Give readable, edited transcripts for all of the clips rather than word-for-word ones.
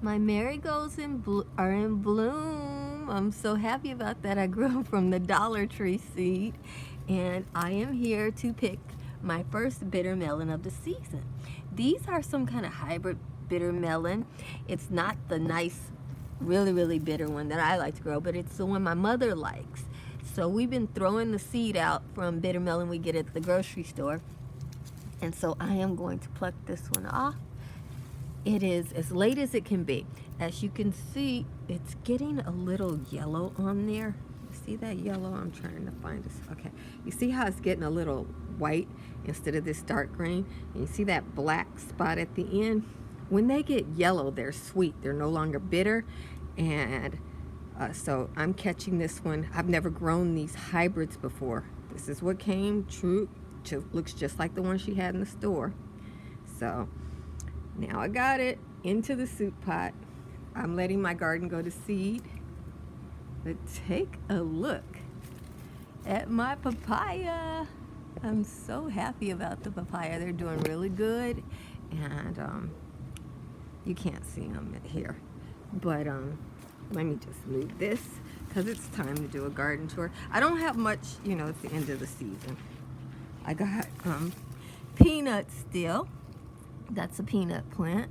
My marigolds are in bloom. I'm so happy about that. I grew them from the Dollar Tree seed, and I am here to pick my first bitter melon of the season. These are some kind of hybrid bitter melon. It's not the nice, really bitter one that I like to grow, but it's the one my mother likes. So we've been throwing the seed out from bitter melon we get at the grocery store, and so I am going to pluck this one off. It is as late as it can be. As you can see, it's getting a little yellow on there. You see that yellow? I'm trying to find this. Okay. You see how it's getting a little white instead of this dark green? And you see that black spot at the end? When they get yellow, they're sweet. They're no longer bitter. And so I'm catching this one. I've never grown these hybrids before. This is what came true. Looks just like the one she had in the store. So now I got it into the soup pot. I'm letting my garden go to seed. But take a look at my papaya. I'm so happy about the papaya. They're doing really good. And you can't see them here. But let me just move this because it's time to do a garden tour. I don't have much, you know, it's the end of the season. I got peanuts still. That's a peanut plant.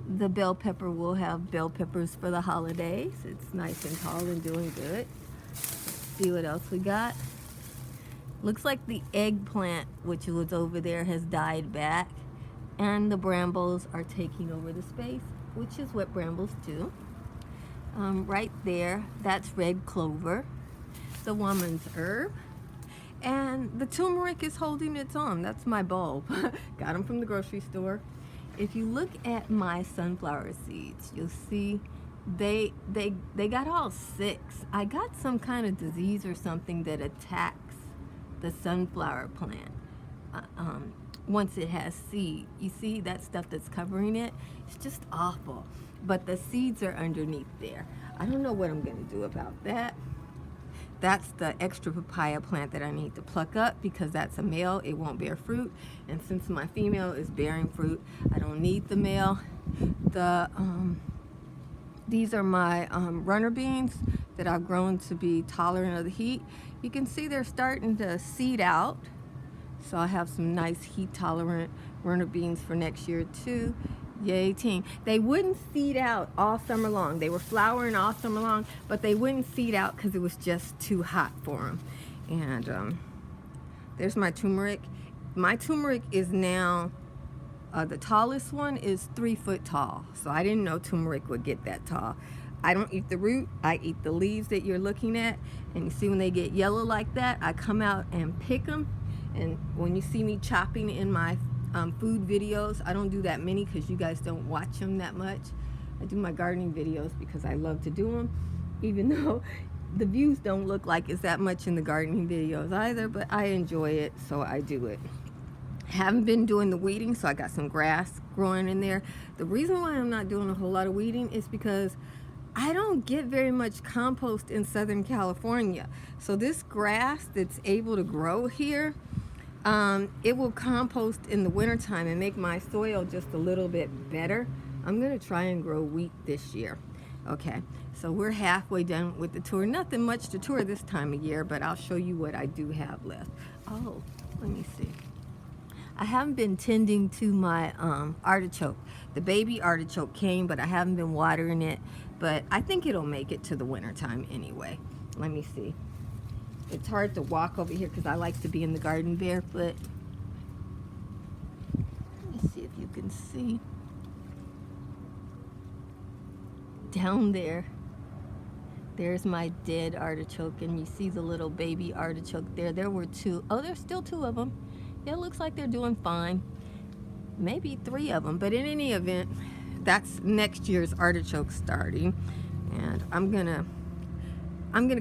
The bell pepper will have bell peppers for the holidays. It's nice and tall and doing good. Let's see what else we got. Looks like the eggplant, which was over there, has died back. And the brambles are taking over the space, which is what brambles do. Right there, that's red clover, the woman's herb. And the turmeric is holding its own. That's my bulb. Got them from the grocery store. If you look at my sunflower seeds, you'll see they got all sick. I got some kind of disease or something that attacks the sunflower plant once it has seed. You see that stuff that's covering it? It's just awful. But the seeds are underneath there. I don't know what I'm going to do about that. That's the extra papaya plant that I need to pluck up because that's a male. It won't bear fruit. And since my female is bearing fruit, I don't need the male. These are my runner beans that I've grown to be tolerant of the heat. You can see they're starting to seed out. So I have some nice heat tolerant runner beans for next year too. Yay team. They wouldn't seed out all summer long. They were flowering all summer long, but they wouldn't seed out because it was just too hot for them. And there's my turmeric. My turmeric is now, the tallest one is 3 foot tall. So I didn't know turmeric would get that tall. I don't eat the root, I eat the leaves that you're looking at. And you see when they get yellow like that, I come out and pick them. And when you see me chopping in my food videos, I don't do that many because you guys don't watch them that much. I do my gardening videos because I love to do them, even though the views don't look like it's that much in the gardening videos either, but I enjoy it, so I do it. Haven't been doing the weeding, so I got some grass growing in there. The reason why I'm not doing a whole lot of weeding is because I don't get very much compost in Southern California. So this grass that's able to grow here, it will compost in the wintertime and make my soil just a little bit better. I'm going to try and grow wheat this year. Okay, so we're halfway done with the tour. Nothing much to tour this time of year, but I'll show you what I do have left. Oh, let me see. I haven't been tending to my artichoke. The baby artichoke came, but I haven't been watering it. But I think it'll make it to the wintertime anyway. Let me see. It's hard to walk over here because I like to be in the garden barefoot. Let me see if you can see. Down there, there's my dead artichoke, and you see the little baby artichoke there. There were 2. Oh, there's still 2 of them. Yeah, it looks like they're doing fine. Maybe 3 of them, but in any event, that's next year's artichoke starting. And I'm gonna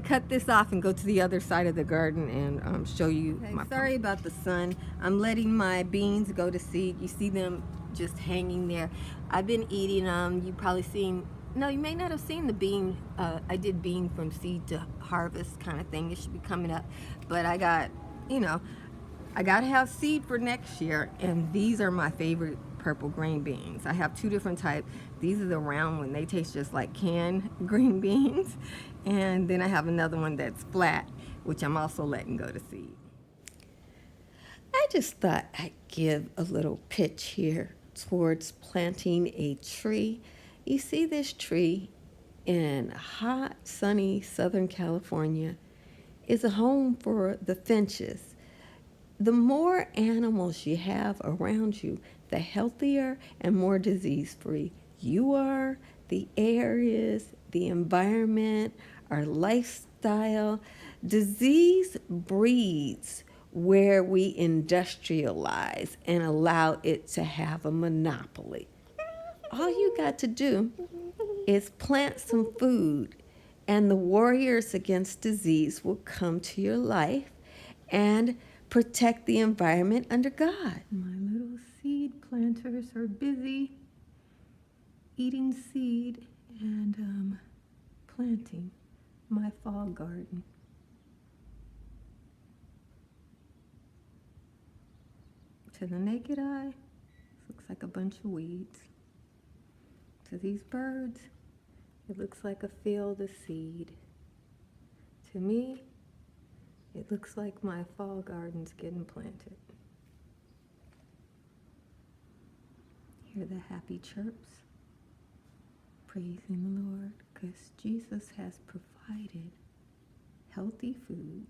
cut this off and go to the other side of the garden and show you. Okay, sorry about the sun. I'm letting my beans go to seed. You see them just hanging there. I've been eating them. You've probably seen, no, you may not have seen the bean. I did bean from seed to harvest kind of thing. It should be coming up. But I got, you know, I gotta have seed for next year, and these are my favorite purple green beans. I have two different types. These are the round one. They taste just like canned green beans. And then I have another one that's flat, which I'm also letting go to seed. I just thought I'd give a little pitch here towards planting a tree. You see this tree in hot, sunny Southern California is a home for the finches. The more animals you have around you, the healthier and more disease-free you are, the air is, the environment, our lifestyle. Disease breeds where we industrialize and allow it to have a monopoly. All you got to do is plant some food, and the warriors against disease will come to your life and protect the environment under God. My little seed planters are busy eating seed and planting my fall garden. To the naked eye, it looks like a bunch of weeds. To these birds, it looks like a field of seed. To me, it looks like my fall garden's getting planted. Hear the happy chirps, praising the Lord, because Jesus has provided healthy food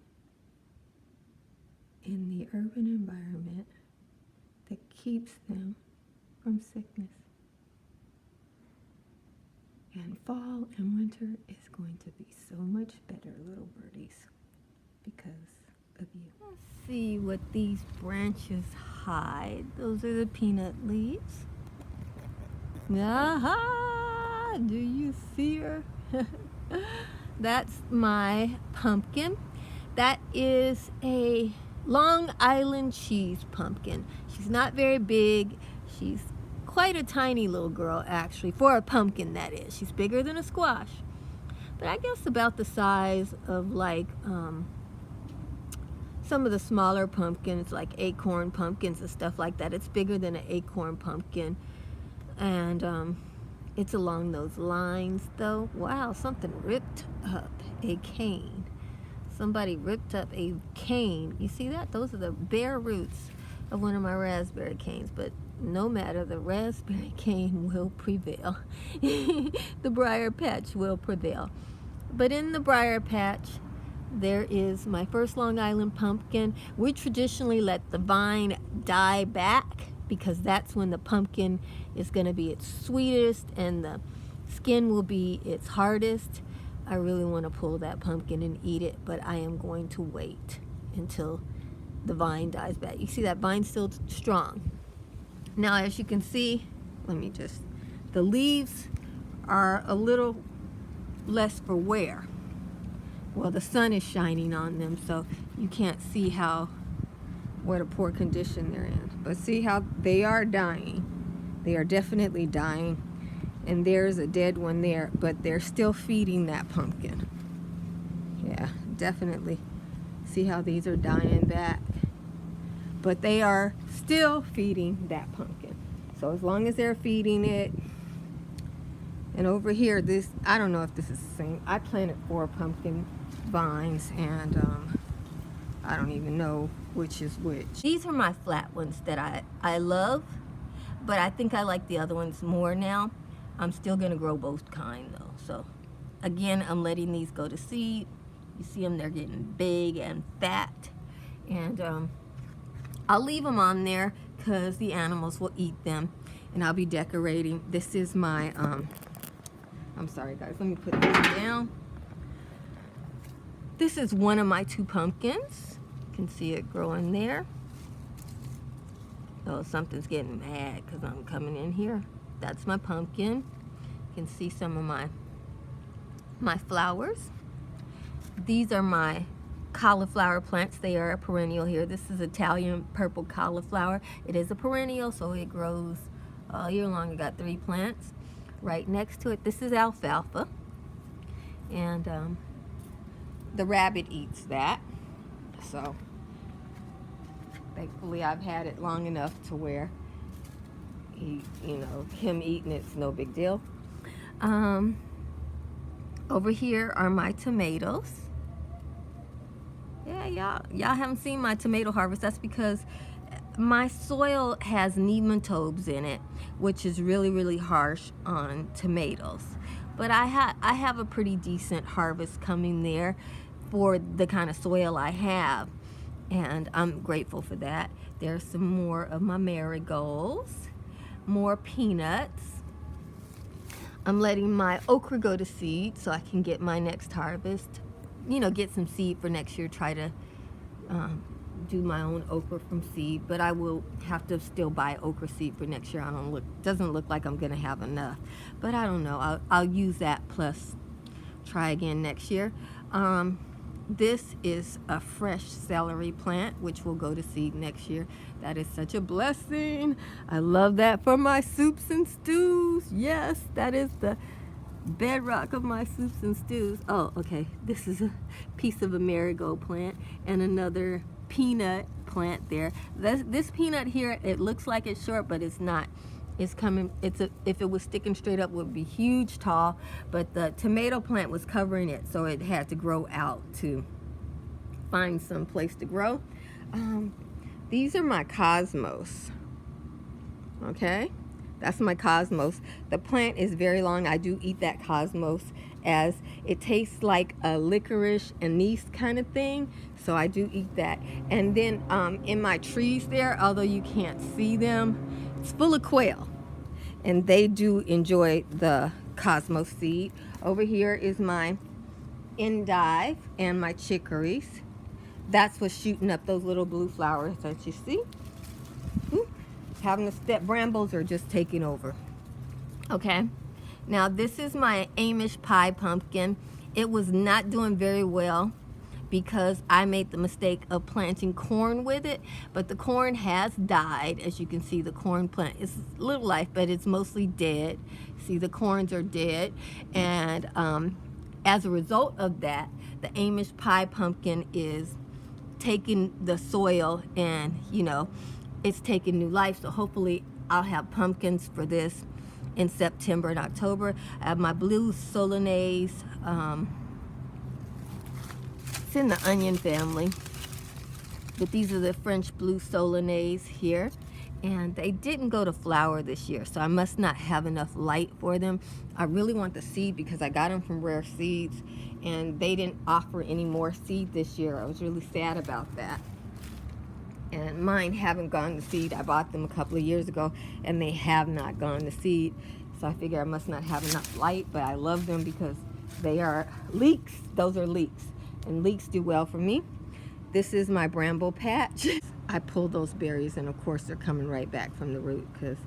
in the urban environment that keeps them from sickness. And fall and winter is going to be so much better, little birdies, because of you. Let's see what these branches hide. Those are the peanut leaves. Aha! Do you see her? That's my pumpkin. That is a Long Island cheese pumpkin. She's not very big. She's quite a tiny little girl, actually, for a pumpkin, that is. She's bigger than a squash, but I guess about the size of like some of the smaller pumpkins, like acorn pumpkins and stuff like that. It's bigger than an acorn pumpkin, and it's along those lines, though. Wow, something ripped up a cane. Somebody ripped up a cane. You see that? Those are the bare roots of one of my raspberry canes, but no matter, the raspberry cane will prevail. The briar patch will prevail. But in the briar patch, there is my first Long Island pumpkin. We traditionally let the vine die back because that's when the pumpkin is going to be its sweetest and the skin will be its hardest. I really want to pull that pumpkin and eat it, but I am going to wait until the vine dies back. You see that vine's still strong. Now, as you can see, the leaves are a little less for wear. Well, the sun is shining on them, so you can't see what a poor condition they're in. But see how they are dying. They are definitely dying. And there's a dead one there, but they're still feeding that pumpkin. Yeah, definitely. See how these are dying back? But they are still feeding that pumpkin. So as long as they're feeding it, and over here, I don't know if this is the same. I planted 4 pumpkin vines, and I don't even know which is which. These are my flat ones that I love, but I think I like the other ones more now. I'm still gonna grow both kind though. So again, I'm letting these go to seed. You see them, they're getting big and fat. And I'll leave them on there because the animals will eat them. And I'll be decorating. This is my, I'm sorry guys, let me put this down. This is one of my 2 pumpkins. You can see it growing there. Oh, something's getting mad because I'm coming in here. That's my pumpkin. You can see some of my flowers. These are my cauliflower plants. They are a perennial here. This is Italian purple cauliflower. It is a perennial, so it grows all year long. I got 3 plants right next to it. This is alfalfa, and the rabbit eats that. So thankfully I've had it long enough to where him eating it's no big deal. Over here are my tomatoes. Yeah, y'all haven't seen my tomato harvest. That's because my soil has nematodes in it, which is really, really harsh on tomatoes. But I have a pretty decent harvest coming there for the kind of soil I have, and I'm grateful for that. There's some more of my marigolds, more peanuts. I'm letting my okra go to seed so I can get my next harvest. Get some seed for next year, try to do my own okra from seed, but I will have to still buy okra seed for next year. Doesn't look like I'm gonna have enough, but I don't know. I'll use that plus try again next year. This is a fresh celery plant, which will go to seed next year. That is such a blessing. I love that for my soups and stews. Yes, that is the bedrock of my soups and stews. Oh, okay. This is a piece of a marigold plant and another peanut plant there. This peanut here, it looks like it's short, but it's not. It's coming. If it was sticking straight up, it would be huge, tall. But the tomato plant was covering it, so it had to grow out to find some place to grow. These are my cosmos. Okay, that's my cosmos. The plant is very long. I do eat that cosmos, as it tastes like a licorice anise kind of thing, so I do eat that. And then in my trees there, although you can't see them, it's full of quail, and they do enjoy the cosmos seed. Over here is my endive and my chicories. That's what's shooting up those little blue flowers that you see. Having to step, brambles are just taking over. Okay, now this is my Amish pie pumpkin. It was not doing very well because I made the mistake of planting corn with it, but the corn has died. As you can see, the corn plant is little life, but it's mostly dead. See, the corns are dead, and as a result of that, the Amish pie pumpkin is taking the soil and it's taking new life. So hopefully I'll have pumpkins for this in September and October. I have my blue Solanese. It's in the onion family, but these are the French blue Solanese here, and they didn't go to flower this year, so I must not have enough light for them. I really want the seed because I got them from Rare Seeds, and they didn't offer any more seed this year. I was really sad about that. And mine haven't gone to seed. I bought them a couple of years ago, and they have not gone to seed. So I figure I must not have enough light, but I love them because they are leeks. Those are leeks, and leeks do well for me. This is my bramble patch. I pulled those berries, and of course they're coming right back from the root because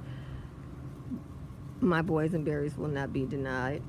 my boysenberries will not be denied.